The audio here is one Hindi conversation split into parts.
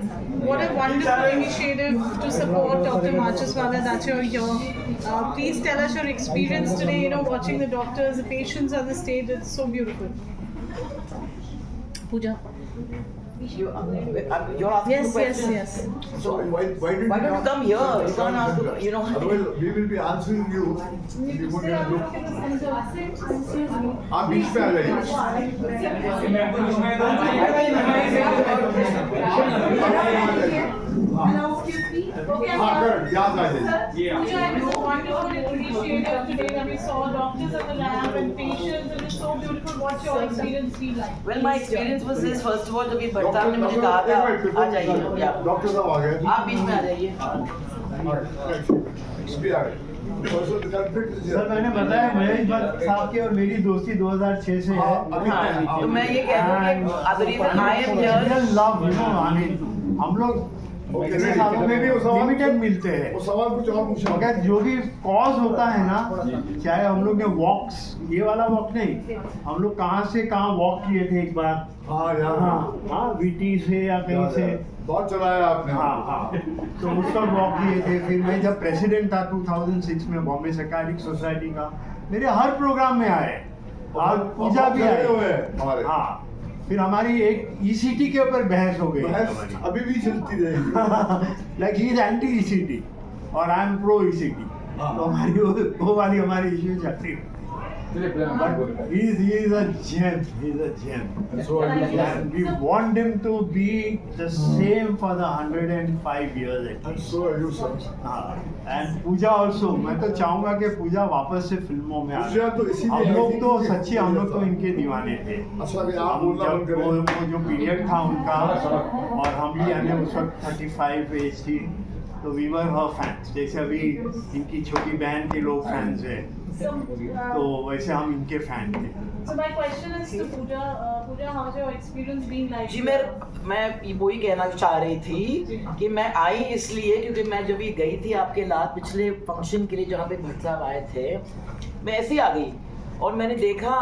What a wonderful initiative to support Dr. Machaswala that you're here. Please tell us your experience today, watching the doctors, the patients on the stage. It's so beautiful. Pooja. You're asking Yes. So why don't you come here? You can't ask, Otherwise, we will be answering you. You won't get look. आप बीच में आ जाइए. हाँ कर याद आ जाइए. Wonderful initiative today when we saw doctors on the ramp and patients, and it's so beautiful. What's your experience feel like? Well, my experience was this. First of all, जब ये भट्ट साहब ने मुझे कहा था, आ जाइए. डॉक्टर साहब आ गए. आप बीच में आ जाइए. सर मैंने बताया महेश भट्ट साहब की और मेरी दोस्ती 2006 से है. तो मैं ये कह रहा हूँ कि the reason I am here, love हम लोग इतने सालों में भी लिमिटेड मिलते हैं. वो सवाल कुछ और पूछा. मगर जो भी कॉज होता है ना, चाहे हम लोग ने वॉक्स, ये वाला वॉक नहीं, हम लोग कहाँ से कहाँ वॉक किए थे एक बार. हाँ यार. हाँ वीटी से या कहीं से बहुत चलाया आपने. हाँ तो उस पर वॉक किए थे. फिर मैं जब प्रेसिडेंट था 2006 में बॉम्बे साइकियाट्रिक सोसाइटी का, मेरे हर प्रोग्राम में आए. आज पूजा भी आए हमारे. हाँ फिर हमारी एक ईसीटी के ऊपर बहस हो गई. अभी भी चलती रहेगी. Like he is anti ECT और आई एम प्रो ईसीटी. तो हमारी वो वाली हमारी इश्यू चलती है. But he is a gem. He is a gem. And we want him to be the same for the 105 years. And so are you, sir. And Puja also. मैं तो चाहूँगा कि पूजा वापस से फिल्मों में आए. तो हम लोग तो सच्ची हम लोग तो इनके दीवाने थे. अच्छा अभी आप बोलना बंद करें. वो जो पीरियड था उनका और हम भी यानी उस वक्त 35 एज थी, तो वी वर हर फैंस. जैसे अभी इनकी छोटी बहन के लोग फैंस हैं, तो वैसे हम इनके फैन थे. So my question is to Pooja. Pooja, how's your experience being like? जी मैं वही कहना चाह रही थी कि मैं आई इसलिए क्योंकि मैं जब ये गई थी आपके साथ पिछले फंक्शन के लिए जहाँ पे भट्ट साहब आए थे, मैं ऐसे ही आ गई और मैंने देखा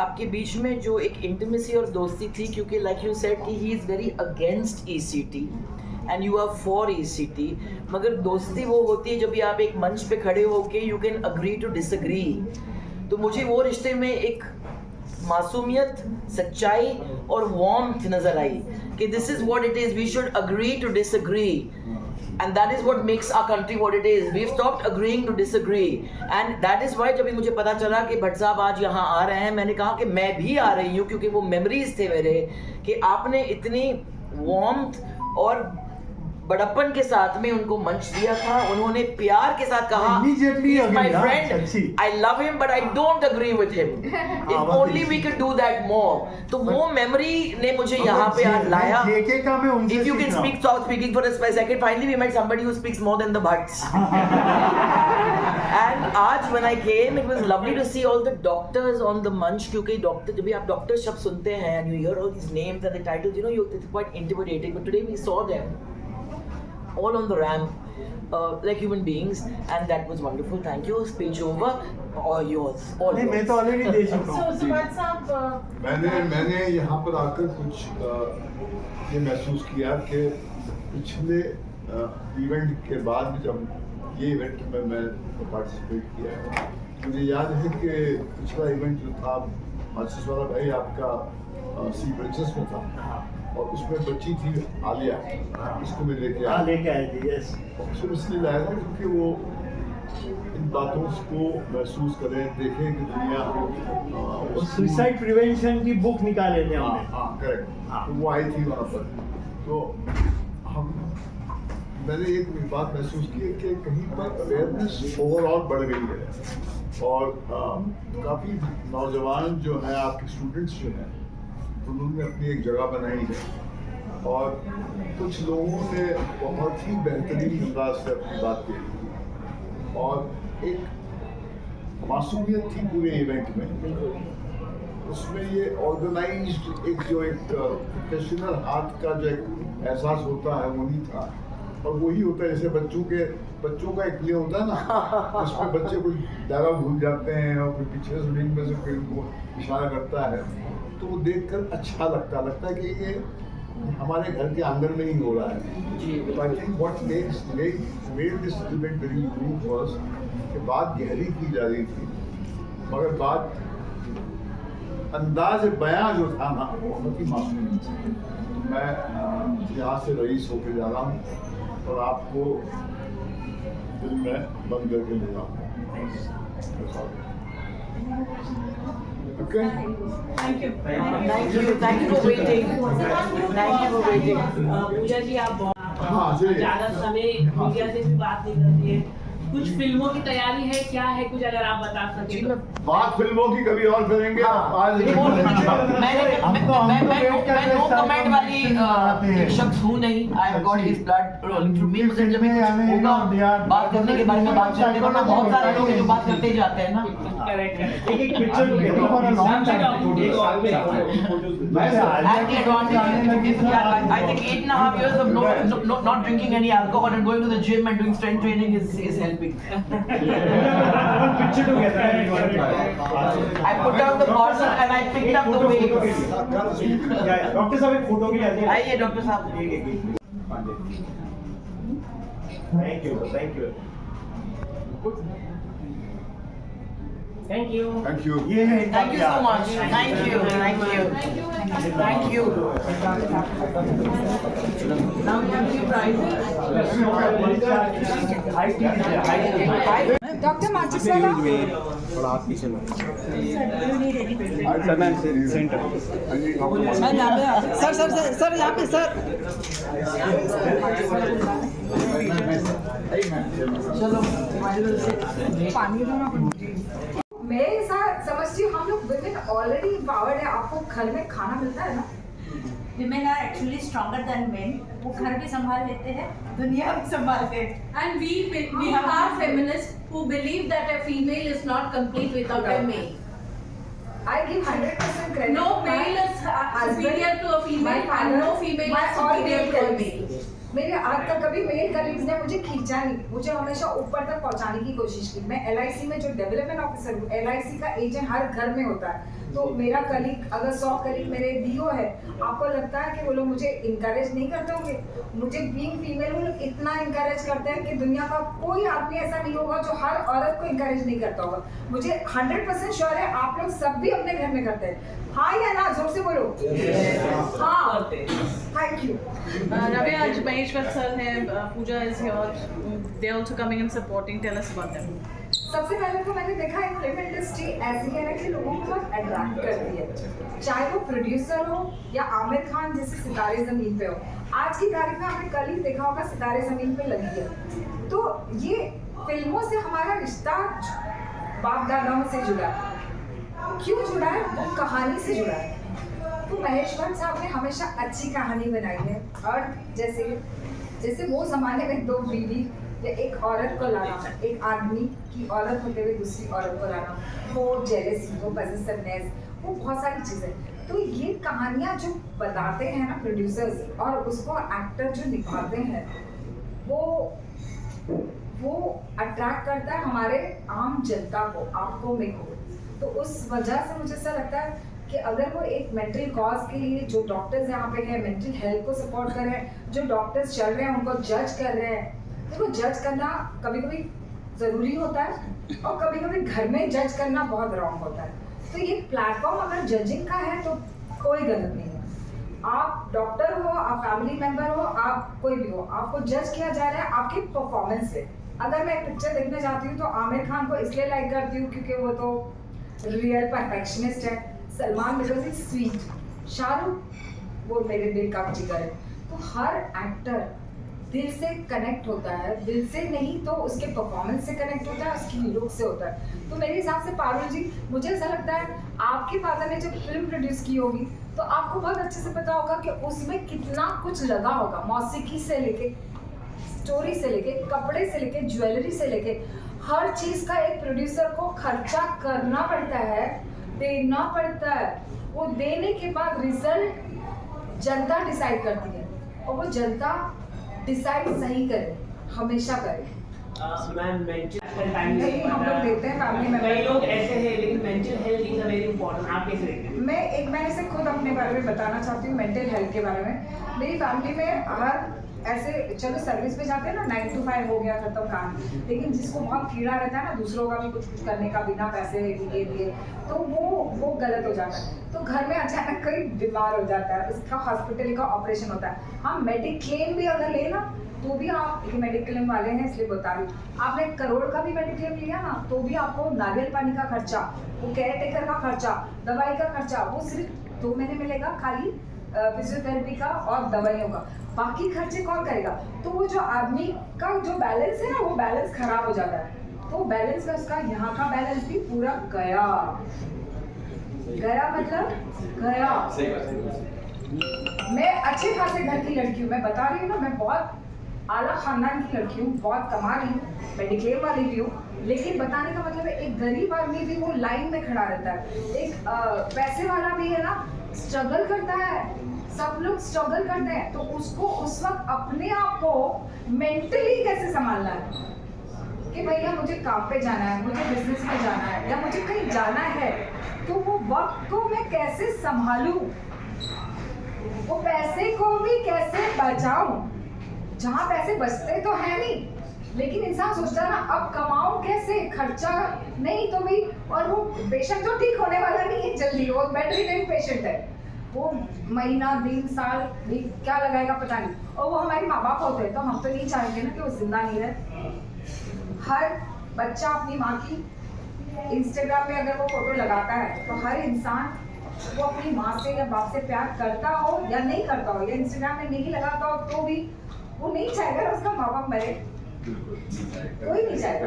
आपके बीच में जो एक इंटीमेसी और दोस्ती थी, क्योंकि लाइक यू सेड कि he is very against ECT and you are for ECT. मगर दोस्ती वो होती है जब भी आप एक मंच पे खड़े हो के you can agree to disagree. तो मुझे वो रिश्ते में एक मासूमियत, सच्चाई और वार्मथ नजर आई कि this is what it is. We should agree to disagree and that is what makes our country what it is. We've stopped agreeing to disagree and that is why जब भी मुझे पता चला कि भट्ट साहब आज यहाँ आ रहे हैं, मैंने कहा कि मैं भी आ रही हूँ, क्योंकि वो मेमोरीज थे मेरे कि आपने इतनी वार्मथ और बड़प्पन के साथ में उनको मंच दिया था. उन्होंने प्यार के साथ कहा my friend, I love him but I don't agree with him. If only we could do that more. तो वो मेमोरी ने मुझे यहाँ पे आज लाया. If you can stop speaking for a second, finally we met somebody who speaks more than the Bhatts. And आज when I came, it was lovely to see all the doctors on the munch, क्योंकि डॉक्टर जब भी आप डॉक्टर शब्द सुनते हैं and you hear all these names and the titles, it's quite intimidating. But today we saw them all on the ramp like human beings and that was wonderful. Thank you. Speech over. All yours. All yours. मैं तो ऑलरेडी दे चुका हूँ. So Bhatt साहब, मैंने यहाँ पर आकर कुछ ये महसूस किया कि पिछले इवेंट के बाद जब ये इवेंट में मैं पार्टिसिपेट किया है, मुझे याद है कि पिछला इवेंट जो था माचेसवाला भाई आपका सी प्रिंसेस में था और उसमें बच्ची थी आलिया, इसको मैं लेके आए थे. यस, उसको इसलिए लाया था क्योंकि वो इन बातों को महसूस करें, देखें कि दुनिया सुसाइड प्रिवेंशन की बुक निकाले थे हमने. हाँ करेक्ट. तो वो आई थी वहाँ पर. तो मैंने एक बात महसूस की कि कहीं पर अवेयरनेस ओवरऑल बढ़ गई है और काफ़ी नौजवान जो हैं आपके स्टूडेंट्स जो हैं उन्होंने अपनी एक जगह बनाई है और कुछ लोगों ने बहुत ही बेहतरीन अंदाज से अपनी बात कही और एक मासूमियत थी पूरे इवेंट में. उसमें ये ऑर्गेनाइज्ड एक प्रोफेशनल आर्ट का जो एक एहसास होता है वो नहीं था. और वही होता है जैसे बच्चों का एक प्ले होता है ना, उसमें बच्चे कोई डायलॉग भूल जाते हैं और फिर पिछले सुनिंग में से फिर उनको इशारा करता है, तो वो देखकर अच्छा लगता है कि ये हमारे घर के आंगन में ही हो रहा है। तो I think what made this event very unique was कि बात गहरी की जा रही थी, मगर बात अंदाज बयां जो था ना वो बहुत ही मासूम थी। मैं यहाँ से रईस होकर जा रहा हूँ और आपको दिल में बंद करके ले जाऊँगा। Okay. Thank you. Thank you for waiting. Thank you for waiting. पूजा जी आप हाँ, चलिए। ज्यादा समय मीडिया से भी बात नहीं करती है, कुछ फिल्मों की तैयारी है, क्या है कुछ अगर आप बता सकें तो। बात फिल्मों की कभी और करेंगे। आज मैं नो कमेंट वाली एक शख्स हूँ नहीं। I have got his blood rolling through me. मुझे जब कुछ होगा बात करने के बारे में बात करते हैं, वरना बहुत सारे लोग हैं जो बात करते ही जाते हैं ना। करेक्ट एक picture And the advantage is, I think 8.5 years of not drinking any alcohol and going to the gym and doing strength training is helping. I put down the bottle and I picked up the weights. Doctor साहब एक फोटो के लिए आइए डॉक्टर साहब। Thank you thank you. Thank you. ये है Thank you so much. Thank you. Thank you. Now we have few prizes. Doctor माचिस वाला सर यहाँ पे सर चलो पानी दो ना। मैं ऐसा समझती हूँ हम लोग विमेन ऑलरेडी एम्पावर्ड है। आपको घर में खाना मिलता है ना। Women are actually stronger than men. वो घर भी संभाल लेते हैं, दुनिया भी संभालते हैं. And we are feminists who believe that a female is not complete without a male. I give 100% credit. No male is superior to a female and no female is superior to a male. मेरे आज तक कभी मेल कलीग्स ने मुझे खींचा नहीं, मुझे हमेशा ऊपर तक पहुंचाने की कोशिश की। मैं LIC में जो डेवलपमेंट ऑफिसर हूँ, LIC का एजेंट हर घर में होता है। तो मेरा कलीग अगर 100 कलीग मेरे DO है, आपको लगता है कि वो लोग मुझे इनकरेज नहीं करते होंगे? मुझे बीइंग फीमेल वो लोग इतना इनकरेज करते हैं कि दुनिया का कोई आदमी ऐसा नहीं होगा जो हर औरत को इनकरेज नहीं करता होगा। मुझे 100% श्योर है आप लोग सब भी अपने घर में करते हैं। हाँ या ना, जोर से बोलो। हाँ, थैंक यू। Ravi, आज Maheshwar sir है, Pooja is here. They are also coming and supporting. Tell us about them. सबसे पहले तो मैंने देखा है फिल्म इंडस्ट्री ऐसी है ना कि लोगों को बहुत अट्रैक्ट करती है, चाहे वो प्रोड्यूसर हो या आमिर खान जैसे सितारे जमीन पे हो। आज की तारीख में आपने कल ही देखा होगा सितारे जमीन पे लगी है। तो ये फिल्मों से हमारा रिश्ता बाप दादाओं से जुड़ा है। क्यों जुड़ा है? वो कहानी से जुड़ा है। तो महेश्वर साहब ने हमेशा अच्छी कहानी बनाई है। और जैसे वो जमाने में दो बीवी या एक औरत को लाना, एक आदमी की औरत होते हुए दूसरी औरत को लाना, वो जेलसी, वो पजेसिवनेस, वो बहुत सारी चीज़ें। तो ये कहानियाँ जो बताते हैं ना प्रोड्यूसर्स और उसको एक्टर जो निभाते हैं, वो अट्रैक्ट करता है हमारे आम जनता को, आपको, मेरे को। तो उस वजह से मुझे ऐसा लगता है कि अगर वो एक मेंटल कॉज के लिए जो डॉक्टर्स यहाँ पे हैं, मेंटल हेल्थ को सपोर्ट कर रहे हैं, जो डॉक्टर्स चल रहे हैं उनको जज कर रहे हैं, देखो जज करना कभी कभी ज़रूरी होता है और कभी कभी घर में जज करना बहुत रॉन्ग होता है। तो ये प्लेटफॉर्म अगर जजिंग का है तो कोई गलत नहीं है। आप डॉक्टर हो, आप फैमिली मेम्बर हो, आप कोई भी हो, आपको जज किया जा रहा है आपकी परफॉर्मेंस से। अगर मैं एक पिक्चर देखने जाती हूँ तो आमिर खान को इसलिए लाइक करती हूँ क्योंकि वो तो रियल परफेक्शनिस्ट है, Salman because is sweet, Shahrukh वो मेरे दिल का जिगर है। तो हर एक्टर दिल से कनेक्ट होता है, दिल से नहीं तो उसके परफॉर्मेंस से कनेक्ट होता है, उसकी लुक से होता है। तो मेरे हिसाब से पारुल जी, मुझे ऐसा लगता है आपके फादर ने जब फिल्म प्रोड्यूस की होगी तो आपको बहुत अच्छे से पता होगा कि उसमें कितना कुछ लगा होगा, मौसीकी से लेके, स्टोरी से लेके, कपड़े से लेके, ज्वेलरी से लेके, हर चीज़ का एक प्रोड्यूसर को खर्चा करना पड़ता है, देना पड़ता है। वो देने के बाद रिजल्ट जनता डिसाइड करती है और वो जनता डिसाइड सही करे, हमेशा करे। मैम मेंटल नहीं, हम लोग देखते हैं फैमिली में कई लोग ऐसे हैं लेकिन mental health is a very important. आप कैसे देखते हैं? मैंने से खुद अपने बारे में बताना चाहती हूँ, मेंटल हेल्थ के बारे में। मेरी फैमिली में हर ऐसे, चलो सर्विस पे जाते हैं ना, 9 to 5 हो गया खत्म काम, लेकिन जिसको बहुत कीड़ा रहता है ना दूसरों का भी कुछ करने का बिना पैसे लिए, तो वो गलत हो जाता है। तो घर में अचानक कोई बीमार हो जाता है, उसका हॉस्पिटल का ऑपरेशन होता है, हम मेडिक्लेम भी अगर ले ना तो भी आप, ये मेडिक्लेम वाले हैं इसलिए बता रही हूँ, आपने 1 करोड़ का भी मेडिक्लेम लिया ना तो भी आपको नारियल पानी का खर्चा, वो केयर टेकर का खर्चा, दवाई का खर्चा, वो सिर्फ 2 महीने मिलेगा खाली फिजियोथेरेपी का और दवाइयों का, बाकी खर्चे कौन करेगा? तो वो जो आदमी का जो बैलेंस है ना, वो बैलेंस खराब हो जाता है। तो बैलेंस में उसका यहाँ का बैलेंस भी पूरा गया मतलब गया। मैं अच्छे खासे घर की लड़की हूँ, मैं बता रही हूँ ना, मैं बहुत आला खानदान की लड़की हूँ, बहुत कमा रही हूँ, मेडिक्लेम वाली भी हूँ, लेकिन बताने का मतलब है एक गरीब आदमी भी वो लाइन में खड़ा रहता है, एक पैसे वाला भी है ना स्ट्रगल करता है, सब लोग स्ट्रगल करते हैं, तो उसको उस वक्त अपने आप को मेंटली कैसे संभालना है कि भैया मुझे काम पे जाना है, मुझे बिजनेस में जाना है, या मुझे कहीं जाना है, तो वो वक्त को मैं कैसे संभालूं, वो पैसे को भी कैसे बचाऊं, जहाँ पैसे बचते तो है नहीं, लेकिन इंसान सोचता है ना अब कमाऊं कैसे, खर्चा नहीं तो भी, और वो पेशेंट तो ठीक होने वाला नहीं है जल्दी, वो बेड पेशेंट है, वो महीना दिन साल भी क्या लगाएगा पता नहीं, और वो हमारे माँ बाप होते हैं, तो हम तो नहीं चाहेंगे ना कि वो जिंदा नहीं रहे। हर बच्चा अपनी माँ की इंस्टाग्राम में अगर वो फोटो लगाता है तो हर इंसान वो अपनी माँ से या बाप से प्यार करता हो या नहीं करता हो, या इंस्टाग्राम में नहीं लगाता हो तो भी वो नहीं चाहेगा ना उसका माँ बाप मरे, कोई नहीं चाहेगा।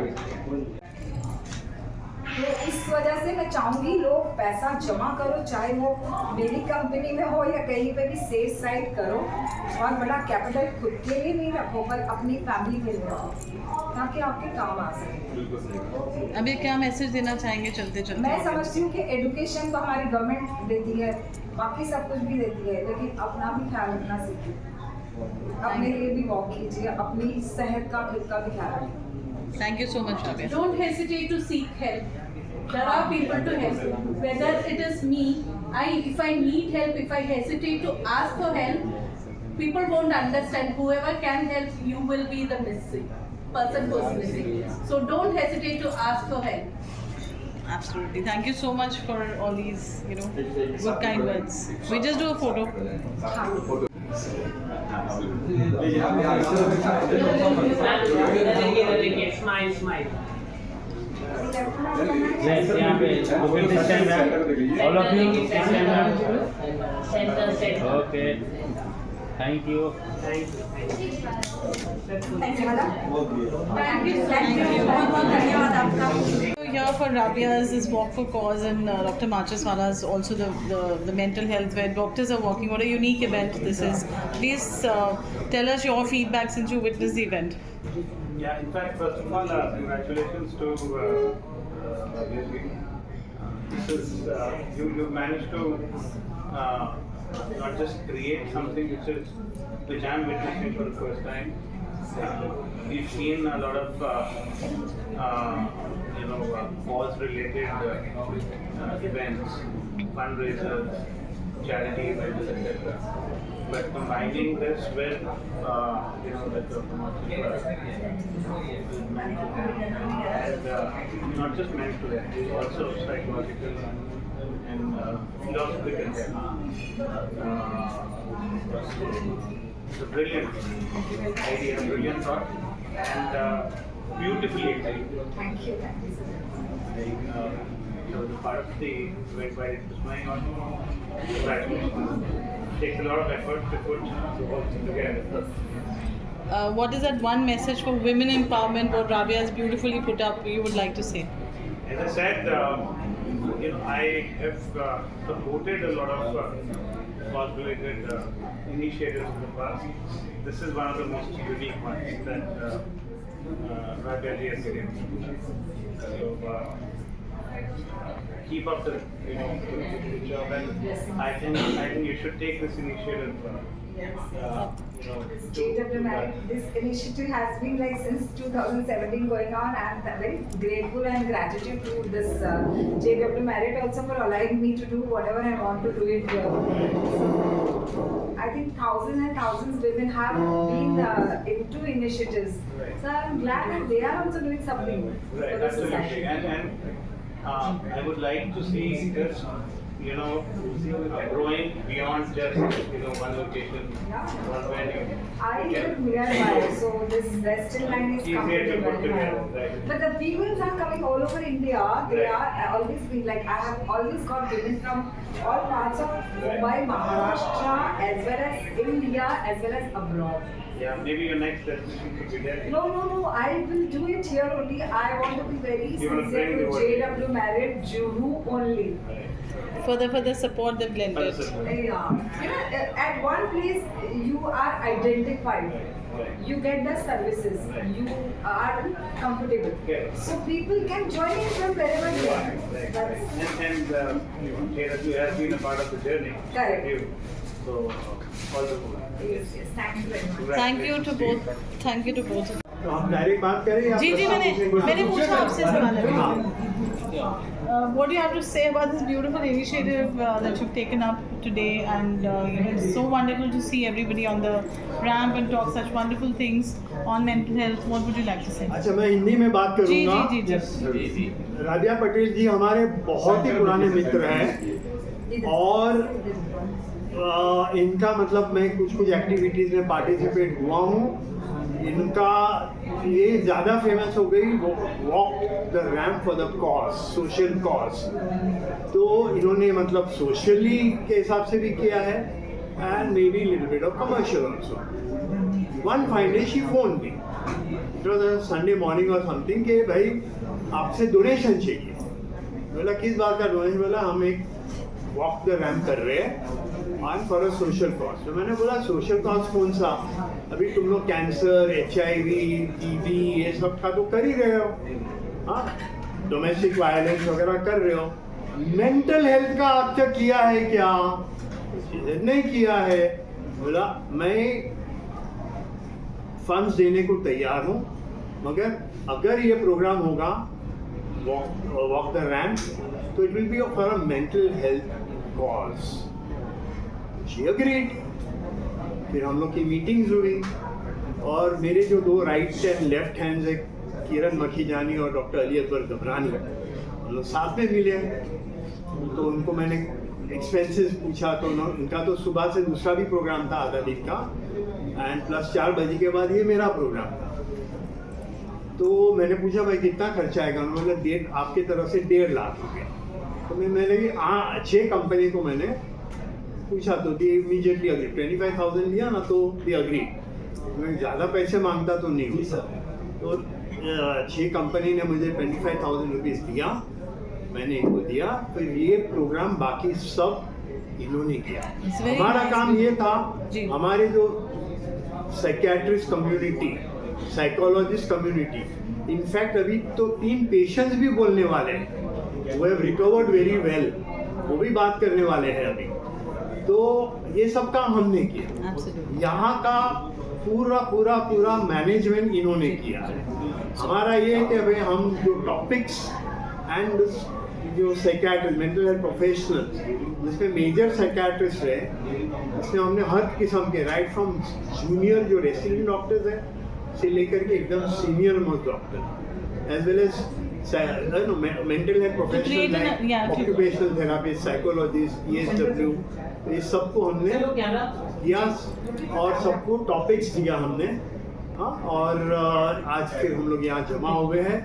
तो इस वजह से मैं चाहूंगी लोग पैसा जमा करो, चाहे वो मेरी कंपनी में हो या कहीं पे भी सेफ साइड करो, और बड़ा कैपिटल खुद के लिए नहीं रखो पर अपनी फैमिली के लिए रखो, ताकि आपके काम आ सके। अभी क्या मैसेज देना चाहेंगे चलते चलते? मैं समझती हूँ कि एजुकेशन तो हमारी गवर्नमेंट देती है, बाकी सब कुछ भी देती है, लेकिन अपना भी ख्याल रखना सीखिए, अपने लिए भी वॉक कीजिए, अपनी सेहत का खुद का भी ख्याल रखिए। Thank you so much, Rabia. Don't hesitate to seek help. There are people to help. Whether it is me, if I need help, if I hesitate to ask for help, people won't understand. Whoever can help, you will be the missing person who's missing. So don't hesitate to ask for help. Absolutely. Thank you so much for all these, good kind words. We just do a photo. Smile smile यहाँ पे all of you centre centre okay thank you धन्यवाद आपका। Here for Rabia's is Walk for Cause, and Dr. Machaswala's also the mental health where doctors are walking. What a unique event this is. Please tell us your feedback since you witnessed the event. Yeah, in fact, first of all, congratulations to this is you managed to not just create something which I'm witnessing for the first time. We've seen a lot of cause-related events, fundraisers, charity events, etc. But combining this with with and not just mental health, also psychological and philosophical health. It's a brilliant idea, brilliant thought, and beautifully executed. Thank you. The part of the event while it was going on, congratulations. It takes a lot of effort to put the whole thing together. What is that one message for women empowerment what Rabia has beautifully put up you would like to say? As I said, I have supported a lot of cause-related initiatives in the past. This is one of the most unique ones that Rabia ji has given. So keep up the job, and I think you should take this initiative JW Marriott, this initiative has been like since 2017 going on, and I'm very grateful and gratitude to this JW Marriott also for allowing me to do whatever I want to do it here. So, I think thousands and thousands of women have been into initiatives. So I'm glad that they are also doing something for Right, the absolutely. society. And I would like to see this, growing beyond just, one location, one venue. I live nearby, so this Western line is Easier to put comfortable. together, right. But the females are coming all over India. They Right. are always been like, I have always got women from all parts of Mumbai, Maharashtra, as well as India, as well as abroad. Yeah, maybe your next destination could be there. No, I will do it here only. I want to be very You wanna sincere bring to the word. JW Marriott, Juhu only. For the support they've lended. Yeah. At one place you are identified. You get the services. You are comfortable. Okay. So people can join in from wherever they are. Right. That's And JW has been a part of the journey. Correct. with you. So, all the yes. Thank you very much. Thank you to both. Thank you to both. तो हम डायरेक्ट बात करें या जी मैंने पूछा आपसे सवाल है हाँ What do you have to say about this beautiful initiative that you've taken up today, and it's so wonderful to see everybody on the ramp and talk such wonderful things on mental health. What would you like to say? अच्छा मैं हिंदी में बात जी करूंगा जी जी जी राबिया पटेल जी हमारे बहुत ही पुराने मित्र हैं और इनका मतलब मैं कुछ एक्टिविटीज़ में पार्टिसिपेट हुआ हूँ। इनका ये ज़्यादा फेमस हो गई walk the ramp for the cause, social cause. तो इन्होंने मतलब सोशली के हिसाब से भी किया है and may be little bit of commercial also. One fine day she phone me, it was a Sunday morning और समथिंग कि भाई आपसे डोनेशन चाहिए। बोला किस बात का डोनेशन? बोला हम एक वॉक द रैम्प कर रहे हैं on for a social cause. तो मैंने बोला सोशल कॉज कौन सा? अभी तुम लोग कैंसर, HIV, TB ये सब का तो कर ही रहे हो, हाँ, डोमेस्टिक वायलेंस वगैरह कर रहे हो। मेंटल हेल्थ का आप तक किया है क्या? नहीं किया है। बोला मैं फंड्स देने को तैयार हूँ, मगर अगर ये प्रोग्राम होगा वॉक द रैम्प तो it will be for a mental health cause. She agreed. फिर हम लोग की मीटिंग्स हुई और मेरे जो दो राइट एंड लेफ्ट हैंड्स है किरण मखीजानी और डॉक्टर अली अकबर गबरानी, हम लोग साथ में मिले। तो उनको मैंने एक्सपेंसेस पूछा तो उनका तो सुबह से दूसरा भी प्रोग्राम था आधा दिन का एंड प्लस 4 बजे के बाद ये मेरा प्रोग्राम था। तो मैंने पूछा भाई कितना खर्चा आएगा? उन्होंने बोला आपके तरफ से 1.5 लाख रुपये। तो मैंने 6 कंपनी को मैंने पूछा तो दी इमीडिएटली अग्री। 25,000 लिया ना तो दी अग्री। मैं ज़्यादा पैसे मांगता तो नहीं हुई। तो 6 कंपनी ने मुझे 25,000 रुपीज़ दिया, मैंने इनको दिया। फिर ये प्रोग्राम बाकी सब इन्होंने किया। हमारा काम ये था, हमारे जो psychiatrist community, psychologist community, in fact अभी तो 3 पेशेंट्स भी बोलने वाले हैं, वो हैव रिकवर्ड वेरी वेल, वो भी बात करने वाले हैं अभी। तो ये सब काम हमने किया। यहाँ का पूरा मैनेजमेंट इन्होंने किया है। हमारा ये है कि भाई हम जो टॉपिक्स एंड जो साइकियाट्रिस्ट, मेंटल हेल्थ प्रोफेशनल्स, जिसमें मेजर साइकियाट्रिस्ट है, इसमें हमने हर किस्म के राइट फ्रॉम जूनियर जो रेसिडेंट डॉक्टर्स हैं से लेकर के एकदम senior most doctor as well as mental health professional like occupational therapist, psychologist, ESW, ये सबको हमने दिया और सबको टॉपिक्स दिया हमने। हाँ, और आज फिर हम लोग यहाँ जमा हुए हैं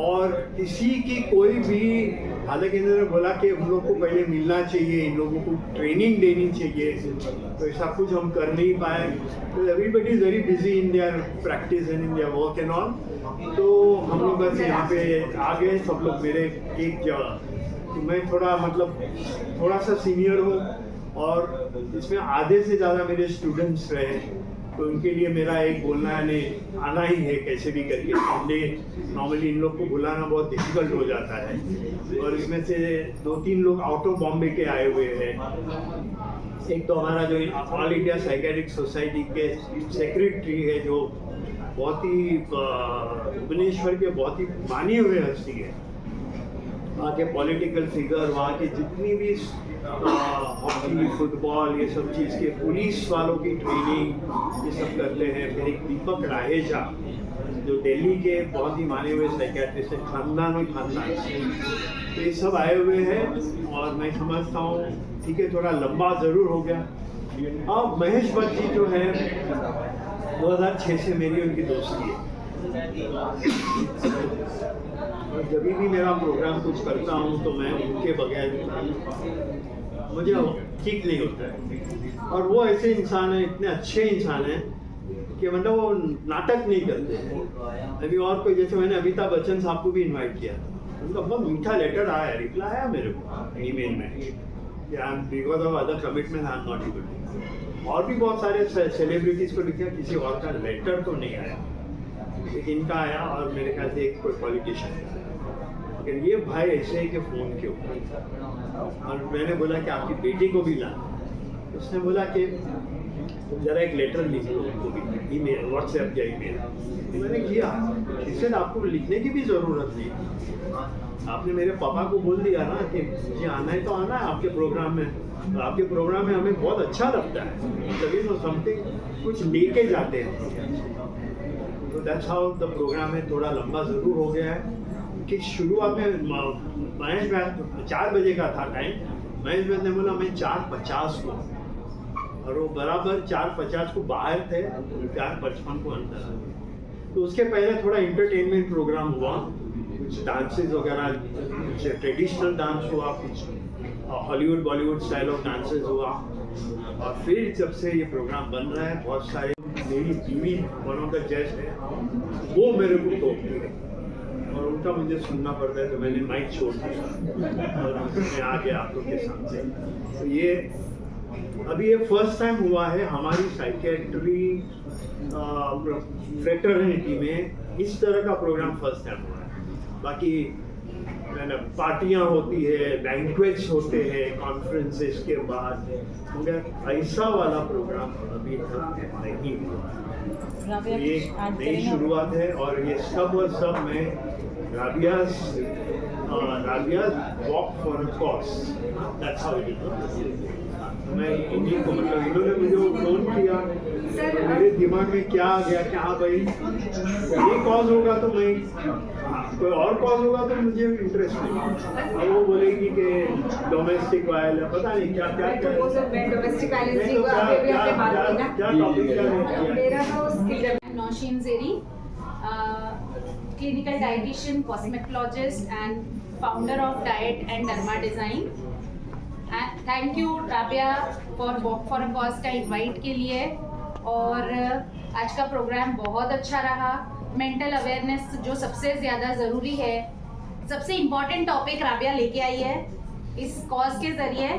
और किसी की कोई भी, हालांकि इन्होंने बोला कि हम लोग को पहले मिलना चाहिए, इन लोगों को ट्रेनिंग देनी चाहिए, तो ऐसा कुछ हम कर नहीं पाए। तो everybody is very busy in their practice and in their work and all. तो हम लोग बस यहाँ पे आ गए सब लोग मेरे एक जगह। तो मैं थोड़ा सा सीनियर हूँ और इसमें आधे से ज़्यादा मेरे स्टूडेंट्स रहे, तो उनके लिए मेरा एक बोलना आना ही है कैसे भी करके। नॉर्मली इन लोग को बुलाना बहुत डिफिकल्ट हो जाता है और इसमें से 2-3 लोग आउट ऑफ बॉम्बे के आए हुए हैं। एक तो हमारा जो ऑल इंडिया साइकेट्रिक सोसाइटी के सेक्रेटरी है, जो बहुत ही भुवनेश्वर के बहुत ही माने हुए हस्ती है, वहाँ के पॉलिटिकल फिगर, वहाँ के जितनी भी हॉकी, फुटबॉल, ये सब चीज़ के पुलिस वालों की ट्रेनिंग ये सब करते हैं। फिर एक दीपक राहेजा जो दिल्ली के बहुत ही माने हुए साइकेट्रिस्ट है, खानदान और खानदान, तो ये सब आए हुए हैं। और मैं समझता हूँ ठीक है, थोड़ा लंबा ज़रूर हो गया। अब महेश भट्ट जी जो है 2006 से मेरी उनकी दोस्ती है, और जब भी मेरा प्रोग्राम कुछ करता हूँ तो मैं उनके बगैर मुझे ठीक नहीं होता है। और वो ऐसे इंसान हैं, इतने अच्छे इंसान हैं कि मतलब वो नाटक नहीं करते हैं। अभी और कोई, जैसे मैंने अमिताभ बच्चन साहब को भी इनवाइट किया था, उनका बहुत मीठा लेटर आया, रिप्लाई आया मेरे को ईमेल में कि I am because of other commitment I am not able to. और भी बहुत सारे सेलिब्रिटीज़ को लिखा, किसी और का लेटर तो नहीं आया, लेकिन इनका आया। और मेरे ख्याल से एक कोई पॉलिटिशियन का, लेकिन ये भाई ऐसे है कि फ़ोन के ऊपर। और मैंने बोला कि आपकी बेटी को भी लाना, उसने बोला कि तुम जरा एक लेटर लिख लो उनको भी, ईमेल, व्हाट्सएप या ईमेल। तो मैंने किया, इससे आपको लिखने की भी ज़रूरत नहीं, आपने मेरे पापा को बोल दिया ना कि मुझे आना है तो आना है आपके प्रोग्राम में, तो आपके प्रोग्राम में हमें बहुत अच्छा लगता है, तभी तो समथिंग कुछ लेके जाते हैं। तो दैट्स हाउ द प्रोग्राम है। थोड़ा लंबा ज़रूर हो गया है कि शुरुआत में महेश भाई 4 बजे का था टाइम, महेश भाई ने बोला मैं 4:50 को, और वो बराबर 4:50 को बाहर थे, 4:55 को अंदर आ गए। तो उसके पहले थोड़ा इंटरटेनमेंट प्रोग्राम हुआ, कुछ डांसेस वगैरह, कुछ ट्रेडिशनल डांस हुआ, कुछ Hollywood Bollywood style of dances हुआ। और फिर जब से ये प्रोग्राम बन रहा है, बहुत सारे, मेरी बीवी वन ऑफ द जज है, वो मेरे को टोकती है और उनका मुझे सुनना पड़ता है, तो मैंने माइक छोड़ दिया और मैं आ गया आप लोग के सामने। तो ये अभी ये फर्स्ट टाइम हुआ है हमारी साइकेट्री फ्रेटर्निटी में, इस तरह का प्रोग्राम फर्स्ट टाइम हुआ है। बाकी पार्टियां होती है, बैंक्वेट्स होते हैं कॉन्फ्रेंसेस के बाद, मगर ऐसा वाला प्रोग्राम अभी तक नहीं हुआ। ये नई शुरुआत है और ये सब और सब मैं Rabia's walk for a cause, that's how it is. मैं इन्हीं को, मतलब इन्होंने मुझे फोन किया, मेरे दिमाग में क्या आ गया कि हाँ भाई ये कॉज होगा तो मैं, कोई और कॉज होगा तो मुझे इंटरेस्ट नहीं। और वो बोलेगी कि डोमेस्टिक वायलेंस, पता नहीं क्या क्या क्या डोमेस्टिक वायलेंस की आगे भी हमने बात की ना, क्या टॉपिक क्या मेरा तो स्किल नौशीन ज़ेरी, clinical dietitian, cosmetologist and founder of Diet and Derma Design. Thank you Rabia for walk for a cause का इनवाइट के लिए। और आज का प्रोग्राम बहुत अच्छा रहा। मेंटल अवेयरनेस जो सबसे ज़्यादा ज़रूरी है, सबसे इम्पॉर्टेंट टॉपिक राबिया लेके आई है इस कॉज के ज़रिए।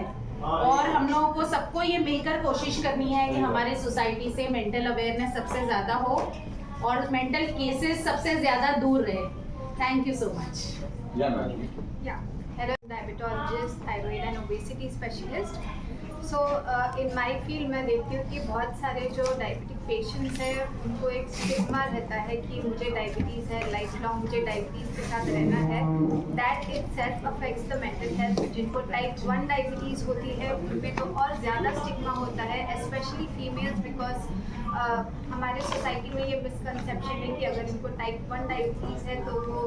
और हम लोगों को सबको ये मिलकर कोशिश करनी है कि हमारे सोसाइटी से मेंटल अवेयरनेस सबसे ज़्यादा हो और मेंटल केसेस सबसे ज़्यादा दूर रहे। Thank you so much. Hello, diabetologist, thyroid and obesity specialist. So in my field मैं देखती हूँ कि बहुत सारे जो डायबिटिक पेशेंट्स हैं उनको एक स्टिग्मा रहता है कि मुझे डायबिटीज़ है, लाइफ लॉन्ग मुझे डायबिटीज़ के साथ रहना है। That itself affects the mental health. जिनको टाइप 1 डायबिटीज़ होती है उन पे तो और ज़्यादा स्टिग्मा होता है, स्पेशली फीमेल्स, बिकॉज हमारे सोसाइटी में ये मिसकंसेप्शन है कि अगर इनको टाइप 1 डायबिटीज़ है तो वो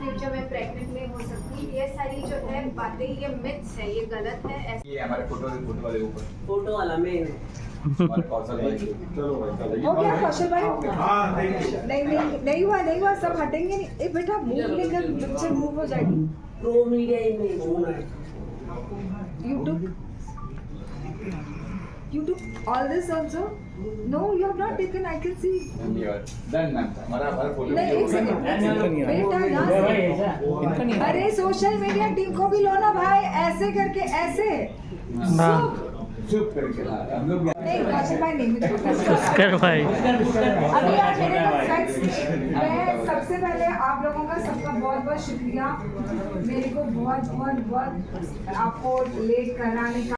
फ्यूचर में प्रेग्नेंट नहीं हो सकती। ये सारी जो है बातें, ये मिथ्स है, ये गलत है। ये हमारे फोटो वाले ऊपर, फोटो वाला में हमारे कौशल भाई, चलो भाई हो गया कौशल भाई? हाँ, थैंक यू। नहीं हुआ, सब हटेंगे नहीं। ए बेटा मूव लेकर पिक्चर मूव हो जाएगी। प्रो मीडिया इमेज होना है। YouTube, all this also? No, you have not taken. I can see. Done ma'am, हमारा फोटो नहीं, एक सेकंड बेटा, यहाँ से। अरे सोशल मीडिया टीम को भी लो ना भाई, ऐसे करके ऐसे चुप करके हम लोग नहीं, कौशल भाई नहीं, कर भाई। अभी आप मेरे फ्रेंड्स, मैं सबसे पहले आप लोगों का सबका बहुत बहुत शुक्रिया, मेरे को बहुत आपको लेट कराने का।